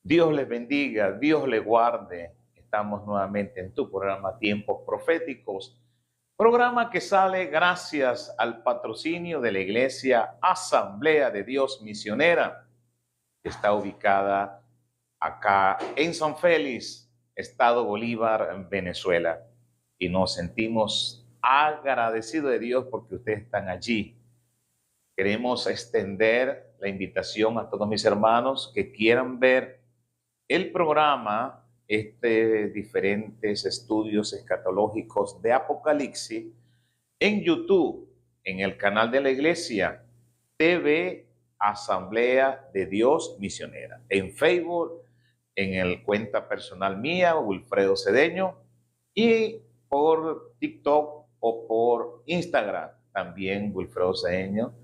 Dios les bendiga, Dios les guarde. Estamos nuevamente en tu programa Tiempos Proféticos, programa que sale gracias al patrocinio de la Iglesia Asamblea de Dios Misionera, que está ubicada acá en San Félix, Estado Bolívar, Venezuela. Y nos sentimos agradecidos de Dios porque ustedes están allí. Queremos extender la invitación a todos mis hermanos que quieran ver el programa, diferentes estudios escatológicos de Apocalipsis en YouTube, en el canal de la iglesia TV Asamblea de Dios Misionera, en Facebook, en el cuenta personal mía, Wilfredo Cedeño, y por TikTok o por Instagram, también Wilfredo Cedeño,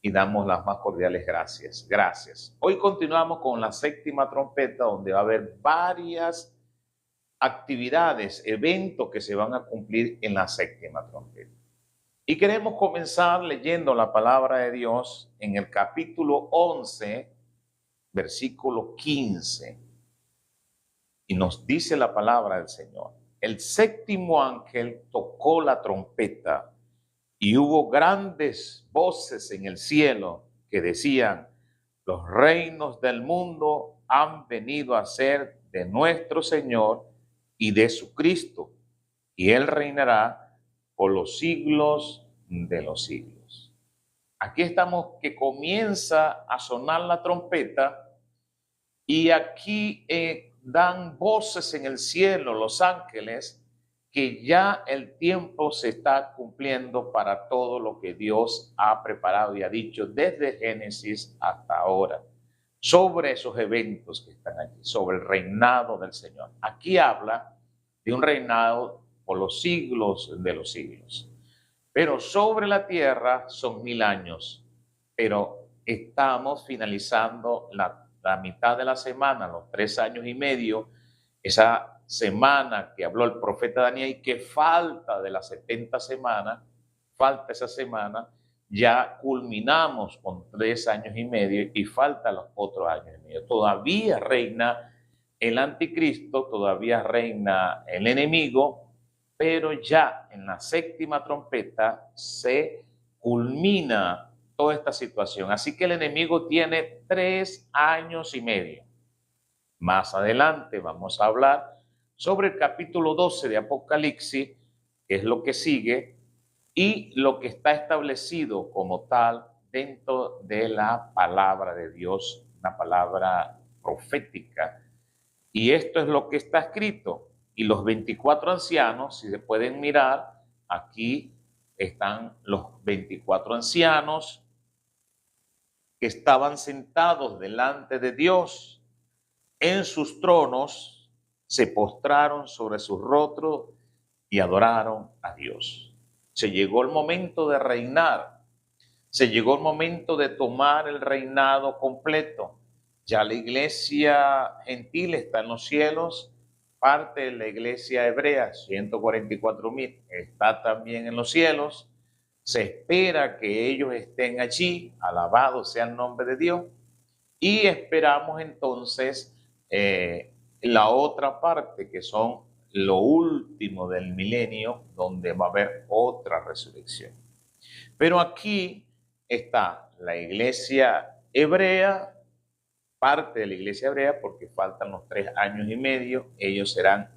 y damos las más cordiales gracias. Gracias. Hoy continuamos con la séptima trompeta, donde va a haber varias actividades, eventos que se van a cumplir en la séptima trompeta. Y queremos comenzar leyendo la palabra de Dios en el capítulo 11, versículo 15. Y nos dice la palabra del Señor: el séptimo ángel tocó la trompeta y hubo grandes voces en el cielo que decían: los reinos del mundo han venido a ser de nuestro Señor y de su Cristo, y Él reinará por los siglos de los siglos. Aquí estamos que comienza a sonar la trompeta y aquí dan voces en el cielo los ángeles que ya el tiempo se está cumpliendo para todo lo que Dios ha preparado y ha dicho desde Génesis hasta ahora sobre esos eventos que están allí, sobre el reinado del Señor. Aquí habla de un reinado por los siglos de los siglos. Pero sobre la tierra son 1000 años. Pero estamos finalizando la mitad de la semana, los 3 años y medio, esa semana que habló el profeta Daniel y que falta de las 70 semanas, falta esa semana, ya culminamos con 3 años y medio y falta los otros años y medio. Todavía reina el anticristo, todavía reina el enemigo, pero ya en la séptima trompeta se culmina toda esta situación. Así que el enemigo tiene 3 años y medio. Más adelante vamos a hablar sobre el capítulo 12 de Apocalipsis, que es lo que sigue, y lo que está establecido como tal dentro de la palabra de Dios, una palabra profética. Y esto es lo que está escrito. Y los 24 ancianos, si se pueden mirar, aquí están los 24 ancianos que estaban sentados delante de Dios en sus tronos, se postraron sobre sus rostros y adoraron a Dios. Se llegó el momento de reinar, se llegó el momento de tomar el reinado completo. Ya la iglesia gentil está en los cielos, parte de la iglesia hebrea, 144,000, está también en los cielos. Se espera que ellos estén allí, alabado sea el nombre de Dios, y esperamos entonces la otra parte, que son lo último del milenio, donde va a haber otra resurrección. Pero aquí está la iglesia hebrea, parte de la iglesia hebrea, porque faltan los 3 años y medio. Ellos serán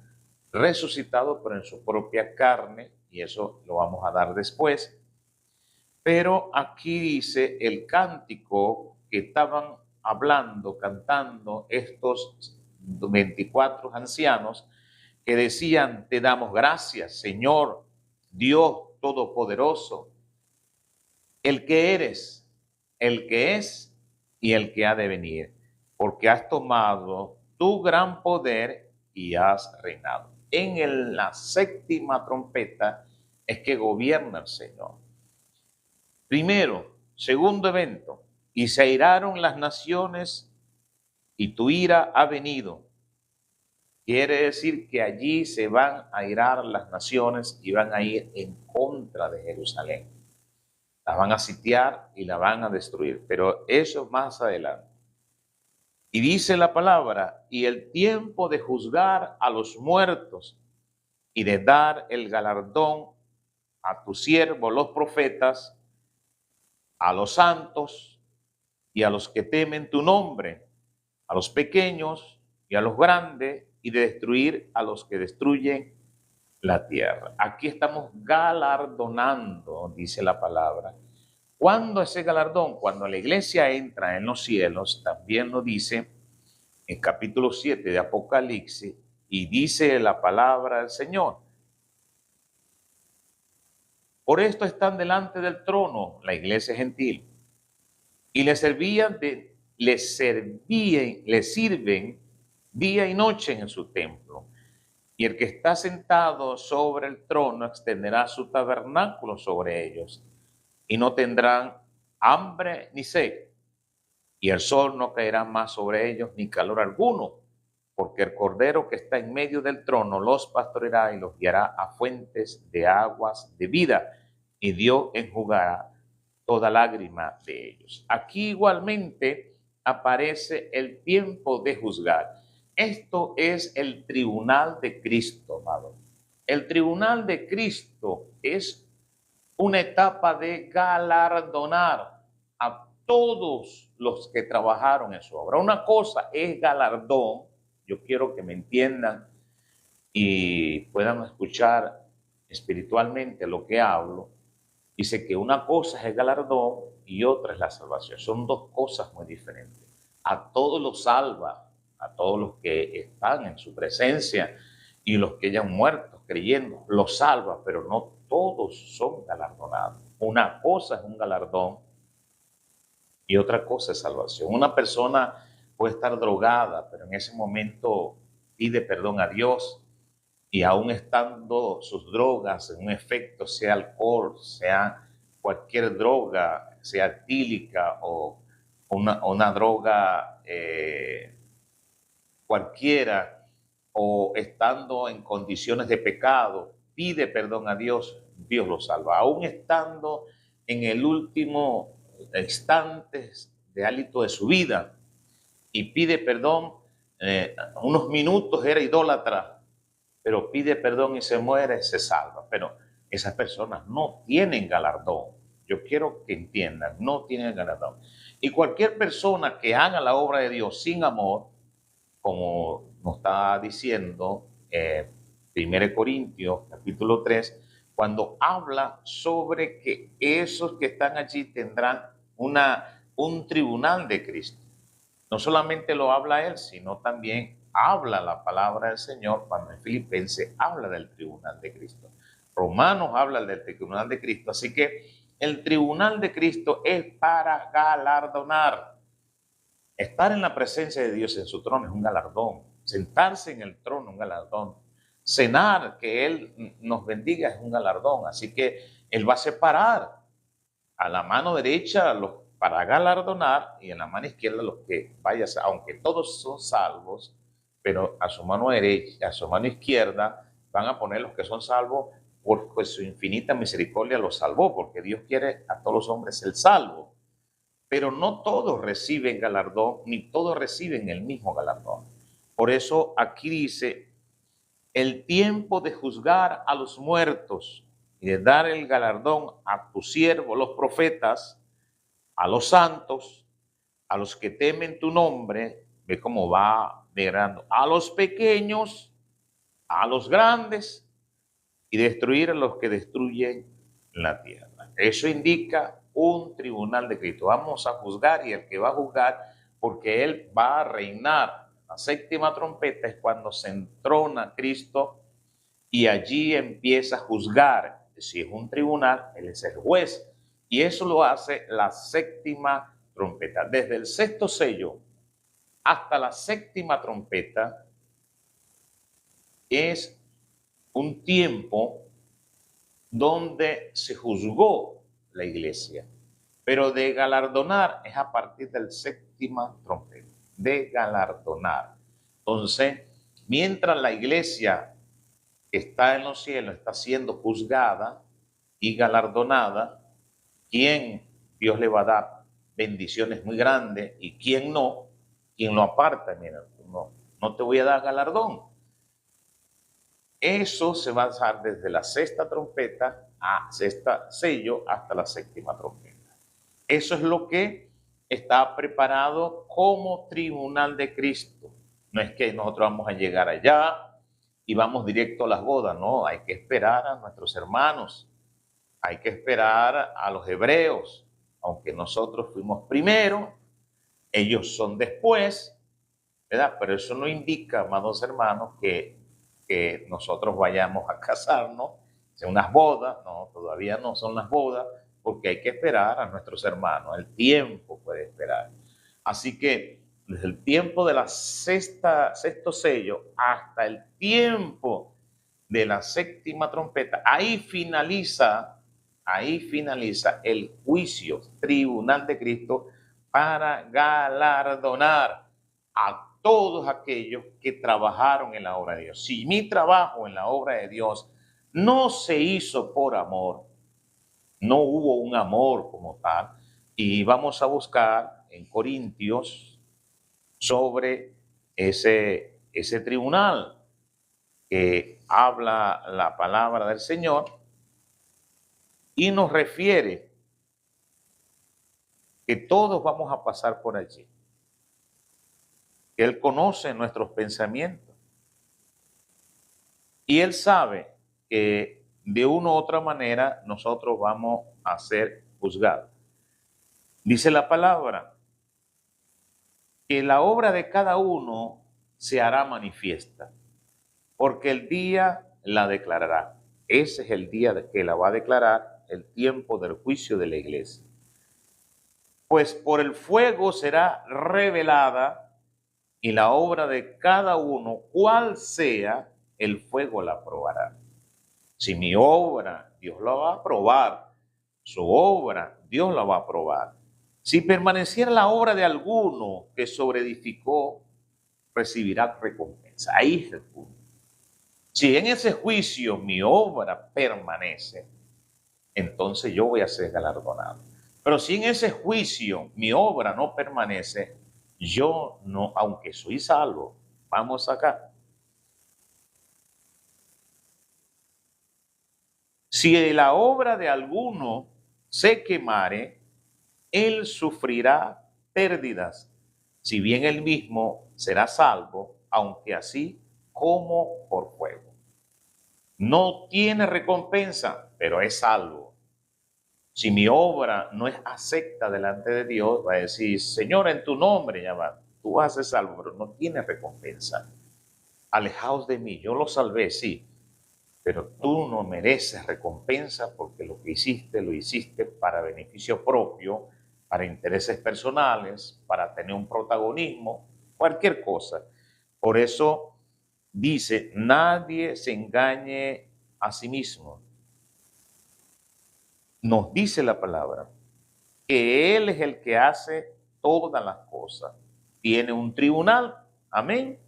resucitados, pero en su propia carne, y eso lo vamos a dar después. Pero aquí dice el cántico que estaban hablando, cantando estos 24 ancianos, que decían: te damos gracias, Señor, Dios Todopoderoso, el que eres, el que es y el que ha de venir, porque has tomado tu gran poder y has reinado. En la séptima trompeta es que gobierna el Señor. Primero, segundo evento: y se airaron las naciones y tu ira ha venido. Quiere decir que allí se van a airar las naciones y van a ir en contra de Jerusalén. La van a sitiar y la van a destruir, pero eso más adelante. Y dice la palabra, y el tiempo de juzgar a los muertos y de dar el galardón a tus siervos, los profetas, a los santos y a los que temen tu nombre, a los pequeños y a los grandes, y de destruir a los que destruyen la tierra. Aquí estamos galardonando, dice la palabra. ¿Cuándo ese galardón? Cuando la iglesia entra en los cielos, también lo dice en capítulo 7 de Apocalipsis, y dice la palabra del Señor. Por esto están delante del trono la iglesia gentil, y le sirven día y noche en su templo. Y el que está sentado sobre el trono extenderá su tabernáculo sobre ellos, y no tendrán hambre ni sed, y el sol no caerá más sobre ellos, ni calor alguno, porque el Cordero que está en medio del trono los pastoreará y los guiará a fuentes de aguas de vida, y Dios enjugará toda lágrima de ellos. Aquí igualmente aparece el tiempo de juzgar. Esto es el tribunal de Cristo, amado. El tribunal de Cristo es una etapa de galardonar a todos los que trabajaron en su obra. Una cosa es galardón, yo quiero que me entiendan y puedan escuchar espiritualmente lo que hablo. Dice que una cosa es el galardón y otra es la salvación. Son dos cosas muy diferentes. A todos los salva, a todos los que están en su presencia y los que ya han muerto creyendo, los salva, pero no todos son galardonados. Una cosa es un galardón y otra cosa es salvación. Una persona puede estar drogada, pero en ese momento pide perdón a Dios, y aún estando sus drogas en un efecto, sea alcohol, sea cualquier droga, sea etílica o una droga cualquiera, o estando en condiciones de pecado, pide perdón a Dios, Dios lo salva. Aún estando en el último instante de hálito de su vida y pide perdón, unos minutos era idólatra, pero pide perdón y se muere, se salva. Pero esas personas no tienen galardón. Yo quiero que entiendan, no tienen galardón. Y cualquier persona que haga la obra de Dios sin amor, como nos está diciendo 1 Corintios capítulo 3, cuando habla sobre que esos que están allí tendrán un tribunal de Cristo. No solamente lo habla él, sino también habla la palabra del Señor cuando en Filipenses habla del tribunal de Cristo. Romanos habla del tribunal de Cristo. Así que el tribunal de Cristo es para galardonar. Estar en la presencia de Dios en su trono es un galardón. Sentarse en el trono es un galardón. Cenar, que Él nos bendiga, es un galardón. Así que Él va a separar a la mano derecha los para galardonar y en la mano izquierda los que vayan, aunque todos son salvos, pero a su mano derecha, a su mano izquierda van a poner los que son salvos porque su infinita misericordia los salvó, porque Dios quiere a todos los hombres el salvo. Pero no todos reciben galardón, ni todos reciben el mismo galardón. Por eso aquí dice, el tiempo de juzgar a los muertos y de dar el galardón a tus siervos, los profetas, a los santos, a los que temen tu nombre, ve cómo va degradando, a los pequeños, a los grandes, y destruir a los que destruyen la tierra. Eso indica un tribunal de Cristo. Vamos a juzgar y el que va a juzgar, porque Él va a reinar. La séptima trompeta es cuando se entrona Cristo y allí empieza a juzgar. Si es un tribunal, Él es el juez. Y eso lo hace la séptima trompeta. Desde el sexto sello hasta la séptima trompeta es un tiempo donde se juzgó la iglesia, pero de galardonar es a partir del séptima trompeta, de galardonar. Entonces, mientras la iglesia está en los cielos, está siendo juzgada y galardonada, ¿quién Dios le va a dar bendiciones muy grandes y quién no? quien lo aparta, mira, no te voy a dar galardón. Eso se va a dar desde la sexta trompeta a sexta sello hasta la séptima trompeta. Eso es lo que está preparado como tribunal de Cristo. No es que nosotros vamos a llegar allá y vamos directo a las bodas, no, hay que esperar a nuestros hermanos, hay que esperar a los hebreos, aunque nosotros fuimos primero, ellos son después, ¿verdad? Pero eso no indica, amados hermanos, que nosotros vayamos a casarnos, en unas bodas, no, todavía no son las bodas, porque hay que esperar a nuestros hermanos, el tiempo puede esperar. Así que desde el tiempo de la sexto sello hasta el tiempo de la séptima trompeta, ahí finaliza el juicio, tribunal de Cristo, para galardonar a todos aquellos que trabajaron en la obra de Dios. Si mi trabajo en la obra de Dios no se hizo por amor, no hubo un amor como tal, y vamos a buscar en Corintios sobre ese tribunal que habla la palabra del Señor y nos refiere que todos vamos a pasar por allí. Él conoce nuestros pensamientos y Él sabe que de una u otra manera nosotros vamos a ser juzgados. Dice la palabra que la obra de cada uno se hará manifiesta, porque el día la declarará. Ese es el día que la va a declarar, el tiempo del juicio de la iglesia. Pues por el fuego será revelada y la obra de cada uno, cual sea, el fuego la probará. Si mi obra, Dios la va a probar. Su obra, Dios la va a probar. Si permaneciera la obra de alguno que sobreedificó, recibirá recompensa. Ahí es el punto. Si en ese juicio mi obra permanece, entonces yo voy a ser galardonado. Pero si en ese juicio mi obra no permanece, yo no, aunque soy salvo, vamos acá. Si la obra de alguno se quemare, él sufrirá pérdidas, si bien él mismo será salvo, aunque así como por fuego. No tiene recompensa, pero es salvo. Si mi obra no es acepta delante de Dios, va a decir, Señor, en tu nombre, ya va, tú vas a ser salvo, pero no tiene recompensa. Alejaos de mí, yo lo salvé, sí, pero tú no mereces recompensa porque lo que hiciste, lo hiciste para beneficio propio, para intereses personales, para tener un protagonismo, cualquier cosa. Por eso dice, nadie se engañe a sí mismo. Nos dice la palabra que Él es el que hace todas las cosas. Tiene un tribunal, amén.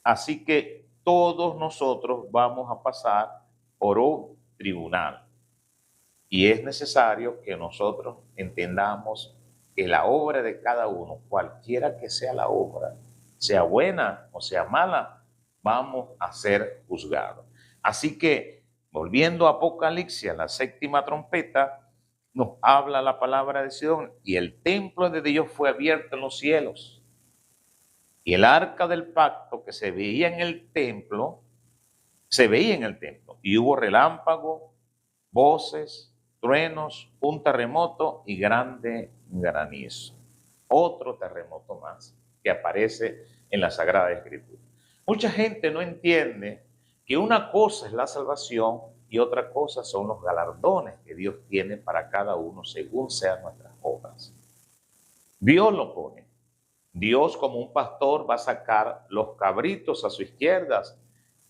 Así que todos nosotros vamos a pasar por un tribunal. Y es necesario que nosotros entendamos que la obra de cada uno, cualquiera que sea la obra, sea buena o sea mala, vamos a ser juzgados. Así que, volviendo a Apocalipsis, a la séptima trompeta, nos habla la palabra de Sion, y el templo de Dios fue abierto en los cielos. Y el arca del pacto que se veía en el templo, y hubo relámpago, voces, truenos, un terremoto y grande granizo. Otro terremoto más que aparece en la Sagrada Escritura. Mucha gente no entiende que una cosa es la salvación y otra cosa son los galardones que Dios tiene para cada uno según sean nuestras obras. Dios lo pone. Dios, como un pastor, va a sacar los cabritos a su izquierda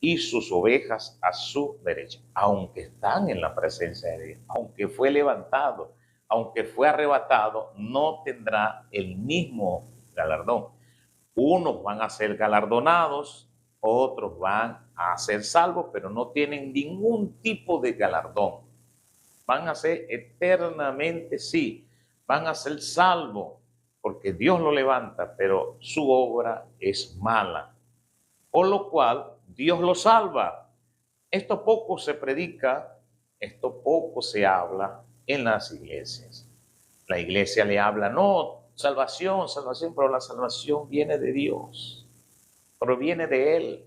y sus ovejas a su derecha, aunque están en la presencia de Dios, aunque fue levantado, aunque fue arrebatado, no tendrá el mismo galardón. Unos van a ser galardonados, otros van a ser salvos, pero no tienen ningún tipo de galardón. Van a ser eternamente, sí, van a ser salvos, porque Dios lo levanta, pero su obra es mala. Por lo cual, Dios lo salva. Esto poco se predica, esto poco se habla en las iglesias. La iglesia le habla, no, salvación, salvación, pero la salvación viene de Dios, proviene de Él.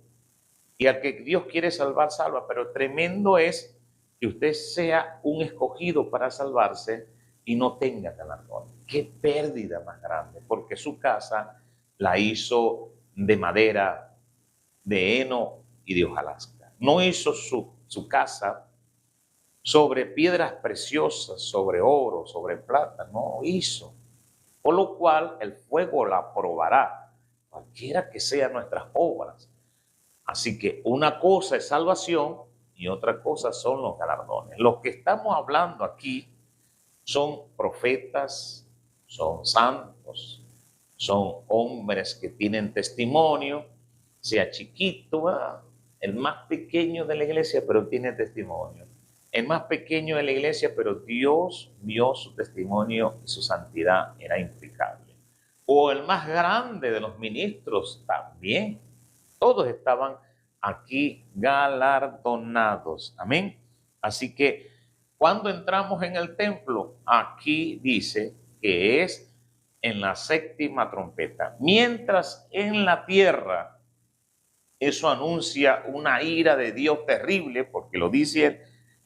Y al que Dios quiere salvar, salva. Pero tremendo es que usted sea un escogido para salvarse y no tenga galardón. Qué pérdida más grande, porque su casa la hizo de madera, de heno y de hojarasca. No hizo su casa sobre piedras preciosas, sobre oro, sobre plata, no hizo. Por lo cual el fuego la probará, cualquiera que sean nuestras obras. Así que una cosa es salvación y otra cosa son los galardones. Los que estamos hablando aquí son profetas, son santos, son hombres que tienen testimonio, sea chiquito, el más pequeño de la iglesia, pero tiene testimonio. El más pequeño de la iglesia, pero Dios vio su testimonio y su santidad era impecable. O el más grande de los ministros también. Todos estaban aquí galardonados. Amén. Así que cuando entramos en el templo, aquí dice que es en la séptima trompeta. Mientras en la tierra, eso anuncia una ira de Dios terrible, porque lo dice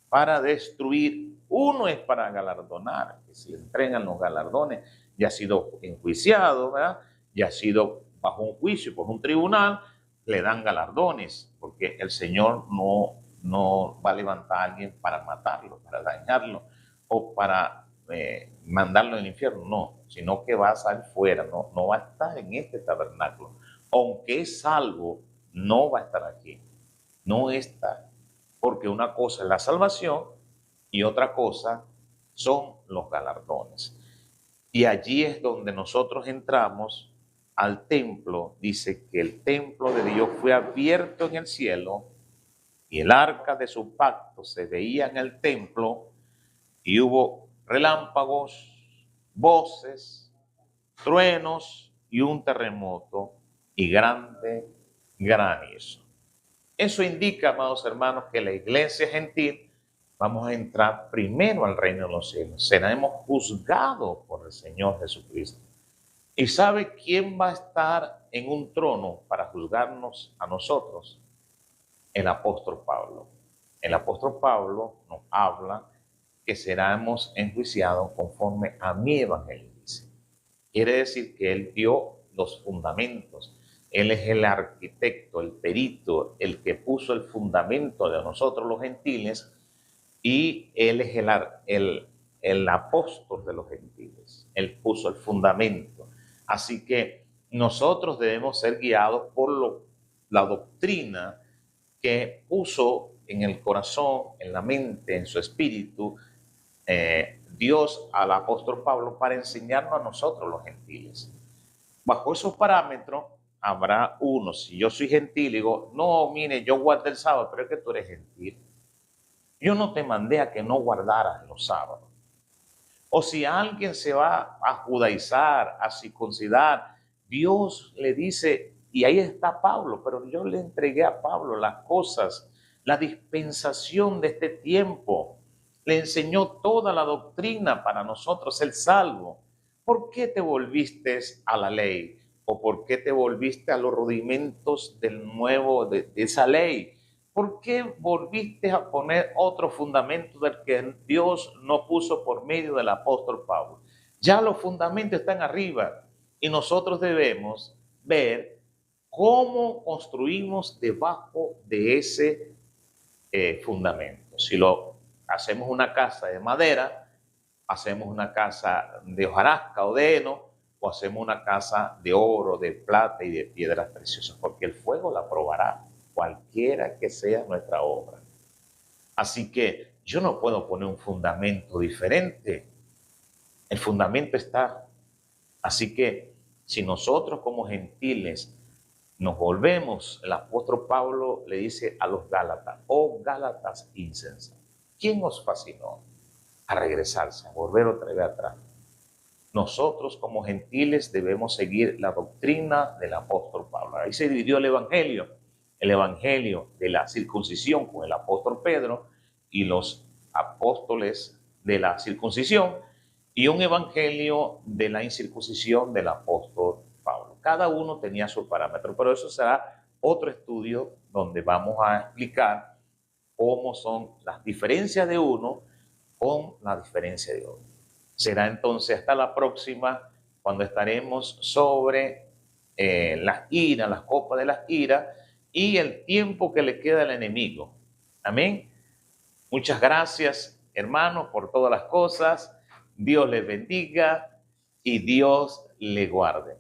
para destruir. Uno es para galardonar, que se le entregan los galardones, ya ha sido enjuiciado, ¿verdad? Ya ha sido bajo un juicio, por un tribunal, le dan galardones, porque el Señor no va a levantar a alguien para matarlo, para dañarlo, o para mandarlo al infierno, no, sino que va a salir fuera, no va a estar en este tabernáculo. Aunque es salvo, no va a estar aquí, no está, porque una cosa es la salvación y otra cosa son los galardones. Y allí es donde nosotros entramos al templo. Dice que el templo de Dios fue abierto en el cielo y el arca de su pacto se veía en el templo y hubo relámpagos, voces, truenos y un terremoto y grande granizo. Eso indica, amados hermanos, que la iglesia gentil vamos a entrar primero al reino de los cielos. Seremos juzgados por el Señor Jesucristo. ¿Y sabe quién va a estar en un trono para juzgarnos a nosotros? El apóstol Pablo. El apóstol Pablo nos habla que seremos enjuiciados conforme a mi evangelio. Quiere decir que él dio los fundamentos. Él es el arquitecto, el perito, el que puso el fundamento de nosotros los gentiles, y él es el apóstol de los gentiles. Él puso el fundamento. Así que nosotros debemos ser guiados por la doctrina que puso en el corazón, en la mente, en su espíritu, Dios al apóstol Pablo para enseñarnos a nosotros los gentiles. Bajo esos parámetros habrá uno. Si yo soy gentil, digo, no, mire, yo guardé el sábado, pero es que tú eres gentil. Yo no te mandé a que no guardaras los sábados. O si alguien se va a judaizar, a circuncidar, Dios le dice, y ahí está Pablo, pero yo le entregué a Pablo las cosas, la dispensación de este tiempo. Le enseñó toda la doctrina para nosotros, el salvo. ¿Por qué te volviste a la ley? ¿O por qué te volviste a los rudimentos del nuevo, de esa ley? ¿Por qué volviste a poner otro fundamento del que Dios no puso por medio del apóstol Pablo? Ya los fundamentos están arriba y nosotros debemos ver cómo construimos debajo de ese fundamento. Si lo hacemos una casa de madera, hacemos una casa de hojarasca o de heno, o hacemos una casa de oro, de plata y de piedras preciosas, porque el fuego la probará, cualquiera que sea nuestra obra. Así que yo no puedo poner un fundamento diferente. El fundamento está. Así que si nosotros como gentiles nos volvemos, el apóstol Pablo le dice a los Gálatas, oh Gálatas insensatos, ¿quién os fascinó a regresarse, a volver otra vez atrás? nosotros como gentiles debemos seguir la doctrina del apóstol Pablo. Ahí se dividió el evangelio de la circuncisión con el apóstol Pedro y los apóstoles de la circuncisión, y un evangelio de la incircuncisión del apóstol Pablo. Cada uno tenía su parámetro, pero eso será otro estudio donde vamos a explicar cómo son las diferencias de uno con la diferencia de otro. Será entonces hasta la próxima, cuando estaremos sobre las iras, las copas de las iras y el tiempo que le queda al enemigo. Amén. Muchas gracias, hermanos, por todas las cosas. Dios les bendiga y Dios les guarde.